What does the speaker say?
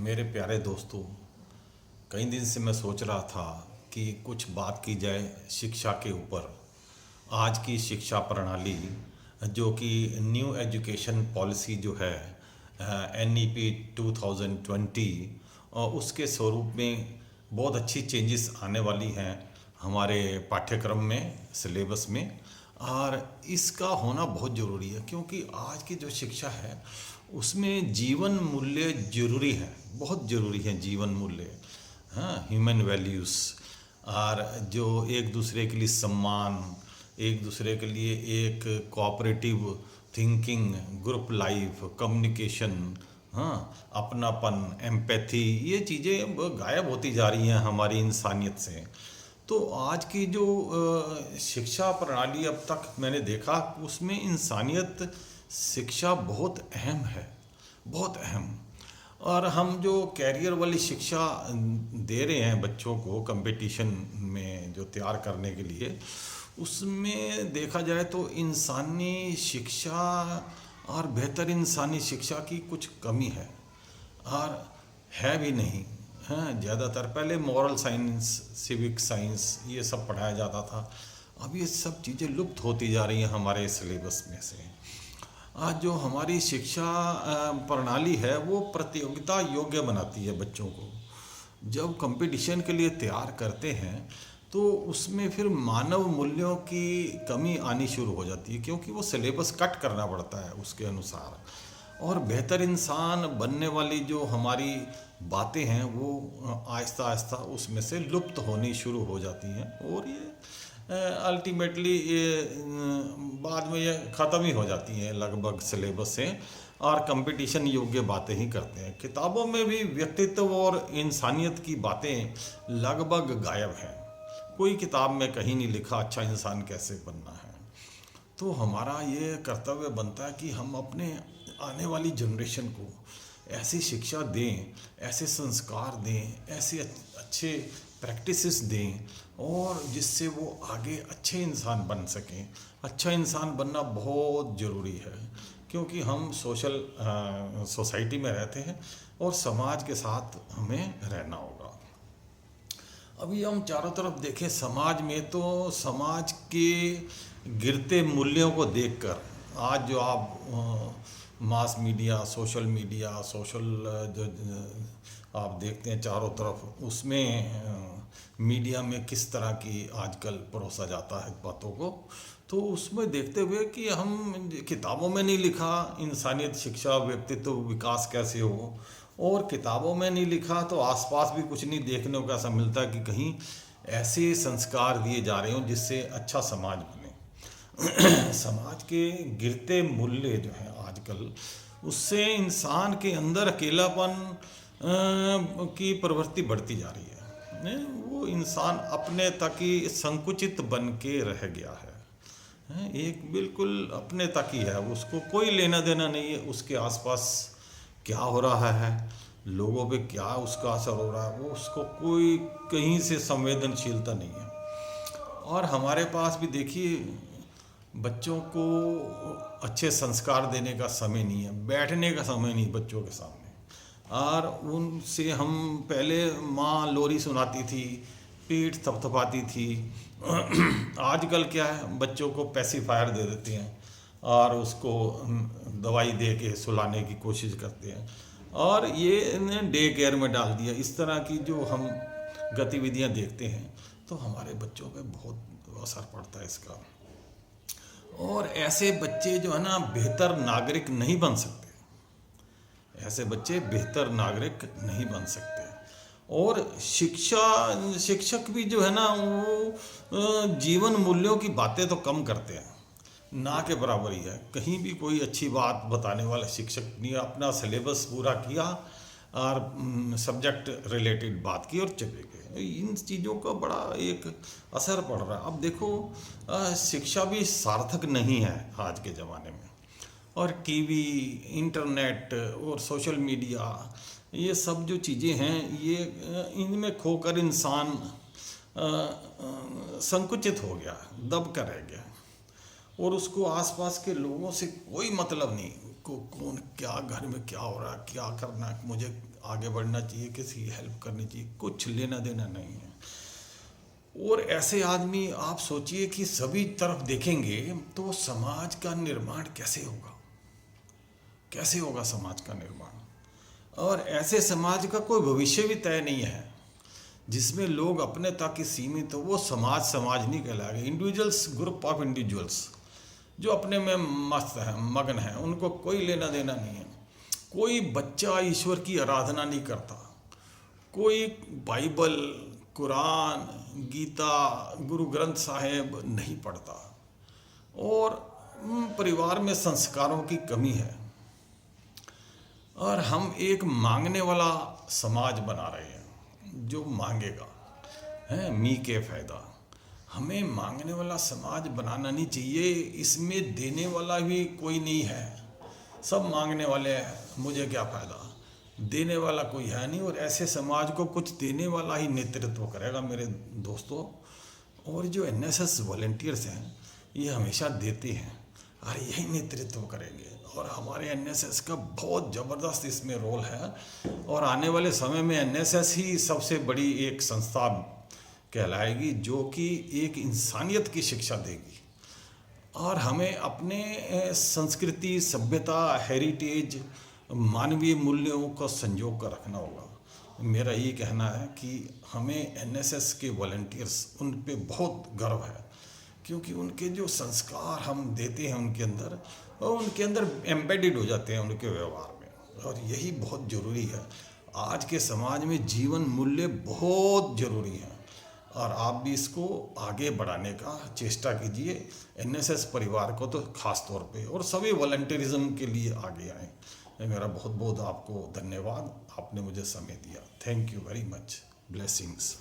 मेरे प्यारे दोस्तों, कई दिन से मैं सोच रहा था कि कुछ बात की जाए शिक्षा के ऊपर। आज की शिक्षा प्रणाली जो कि न्यू एजुकेशन पॉलिसी जो है NEP 2020 और उसके स्वरूप में बहुत अच्छी चेंजेस आने वाली हैं हमारे पाठ्यक्रम में, सिलेबस में। और इसका होना बहुत ज़रूरी है क्योंकि आज की जो शिक्षा है उसमें जीवन मूल्य जरूरी है, बहुत ज़रूरी है जीवन मूल्य। हाँ, ह्यूमन वैल्यूज़ और जो एक दूसरे के लिए सम्मान, एक दूसरे के लिए एक cooperative thinking, group life, communication, हाँ, अपनापन, एम्पैथी, ये चीज़ें गायब होती जा रही हैं हमारी इंसानियत से। तो आज की जो शिक्षा प्रणाली अब तक मैंने देखा उसमें इंसानियत शिक्षा बहुत अहम है, बहुत अहम। और हम जो कैरियर वाली शिक्षा दे रहे हैं बच्चों को कंपटीशन में जो तैयार करने के लिए, उसमें देखा जाए तो इंसानी शिक्षा और बेहतर इंसानी शिक्षा की कुछ कमी है और है भी नहीं। हाँ, ज़्यादातर पहले मॉरल साइंस, सिविक साइंस ये सब पढ़ाया जाता था। अब ये सब चीज़ें लुप्त होती जा रही हैं हमारे सिलेबस में से। आज जो हमारी शिक्षा प्रणाली है वो प्रतियोगिता योग्य बनाती है बच्चों को। जब कंपटीशन के लिए तैयार करते हैं तो उसमें फिर मानव मूल्यों की कमी आनी शुरू हो जाती है क्योंकि वो सिलेबस कट करना पड़ता है उसके अनुसार। और बेहतर इंसान बनने वाली जो हमारी बातें हैं वो आहिस्ता आहिस्ता उसमें से लुप्त होनी शुरू हो जाती हैं और ये अल्टीमेटली ये बाद में ये ख़त्म ही हो जाती हैं लगभग सिलेबस से और कंपटीशन योग्य बातें ही करते हैं। किताबों में भी व्यक्तित्व और इंसानियत की बातें लगभग गायब हैं। कोई किताब में कहीं नहीं लिखा अच्छा इंसान कैसे बनना है। तो हमारा ये कर्तव्य बनता है कि हम अपने आने वाली जनरेशन को ऐसी शिक्षा दें, ऐसे संस्कार दें, ऐसे अच्छे प्रैक्टिसेस दें और जिससे वो आगे अच्छे इंसान बन सकें। अच्छा इंसान बनना बहुत ज़रूरी है क्योंकि हम सोशल सोसाइटी में रहते हैं और समाज के साथ हमें रहना होगा। अभी हम चारों तरफ देखें समाज में तो समाज के गिरते मूल्यों को देखकर आज जो आप मास मीडिया, सोशल मीडिया, जो आप देखते हैं चारों तरफ, उसमें मीडिया में किस तरह की आजकल परोसा जाता है बातों को, तो उसमें देखते हुए कि हम किताबों में नहीं लिखा इंसानियत शिक्षा व्यक्तित्व विकास कैसे हो और किताबों में नहीं लिखा तो आसपास भी कुछ नहीं देखने को ऐसा मिलता कि कहीं ऐसे संस्कार दिए जा रहे हों जिससे अच्छा समाज बने। समाज के गिरते मूल्य जो हैं आजकल, उससे इंसान के अंदर अकेलापन की प्रवृत्ति बढ़ती जा रही है। वो इंसान अपने तक ही संकुचित बन के रह गया है। एक बिल्कुल अपने तक ही है, उसको कोई लेना देना नहीं है उसके आसपास क्या हो रहा है, लोगों पे क्या उसका असर हो रहा है, वो उसको कोई कहीं से संवेदनशीलता नहीं है। और हमारे पास भी देखिए बच्चों को अच्छे संस्कार देने का समय नहीं है, बैठने का समय नहीं बच्चों के सामने। और उनसे हम पहले माँ लोरी सुनाती थी, पीठ थपथपाती थी। आजकल क्या है, बच्चों को पैसिफायर दे देते हैं और उसको दवाई दे के सुलाने की कोशिश करते हैं और ये डे केयर में डाल दिया। इस तरह की जो हम गतिविधियां देखते हैं तो हमारे बच्चों पे बहुत असर पड़ता है इसका। और ऐसे बच्चे जो है ना बेहतर नागरिक नहीं बन सकते, ऐसे बच्चे बेहतर नागरिक नहीं बन सकते। और शिक्षक भी जो है ना वो जीवन मूल्यों की बातें तो कम करते हैं, ना के बराबर ही है। कहीं भी कोई अच्छी बात बताने वाला शिक्षक नहीं, अपना सिलेबस पूरा किया और सब्जेक्ट रिलेटेड बात की और चले गए। इन चीज़ों का बड़ा एक असर पड़ रहा है। अब देखो शिक्षा भी सार्थक नहीं है आज के ज़माने में। और टीवी, इंटरनेट और सोशल मीडिया, ये सब जो चीज़ें हैं ये इनमें खोकर इंसान संकुचित हो गया, दब कर रह गया और उसको आसपास के लोगों से कोई मतलब नहीं, को कौन क्या घर में क्या हो रहा है, क्या करना है, मुझे आगे बढ़ना चाहिए, किसी की हेल्प करनी चाहिए, कुछ लेना देना नहीं है। और ऐसे आदमी आप सोचिए कि सभी तरफ देखेंगे तो समाज का निर्माण कैसे होगा, कैसे होगा समाज का निर्माण। और ऐसे समाज का कोई भविष्य भी तय नहीं है जिसमें लोग अपने तक ही सीमित हो, वो समाज समाज नहीं कहलाएगा। इंडिविजुअल्स, ग्रुप ऑफ इंडिविजुअल्स जो अपने में मस्त हैं, मगन हैं, उनको कोई लेना देना नहीं है। कोई बच्चा ईश्वर की आराधना नहीं करता, कोई बाइबल, कुरान, गीता, गुरु ग्रंथ साहिब नहीं पढ़ता, और परिवार में संस्कारों की कमी है, और हम एक मांगने वाला समाज बना रहे हैं जो मांगेगा है मी के फायदा। हमें मांगने वाला समाज बनाना नहीं चाहिए, इसमें देने वाला भी कोई नहीं है, सब मांगने वाले हैं, मुझे क्या फ़ायदा, देने वाला कोई है नहीं। और ऐसे समाज को कुछ देने वाला ही नेतृत्व करेगा मेरे दोस्तों। और जो एनएसएस वॉलंटियर्स हैं ये हमेशा देते हैं और यही नेतृत्व करेंगे, और हमारे एनएसएस का बहुत ज़बरदस्त इसमें रोल है। और आने वाले समय में एनएसएस ही सबसे बड़ी एक संस्था कहलाएगी जो कि एक इंसानियत की शिक्षा देगी, और हमें अपने संस्कृति, सभ्यता, हेरिटेज, मानवीय मूल्यों को संजो कर रखना होगा। मेरा ये कहना है कि हमें एनएसएस के वॉलंटियर्स, उन पे बहुत गर्व है, क्योंकि उनके जो संस्कार हम देते हैं उनके अंदर, और उनके अंदर एम्बेडेड हो जाते हैं उनके व्यवहार में, और यही बहुत ज़रूरी है। आज के समाज में जीवन मूल्य बहुत ज़रूरी है, और आप भी इसको आगे बढ़ाने का चेष्टा कीजिए। एनएसएस परिवार को तो खास तौर पे, और सभी वॉलंटियरिज्म के लिए आगे आएँ। मेरा बहुत बहुत आपको धन्यवाद, आपने मुझे समय दिया। Thank you very much. Blessings.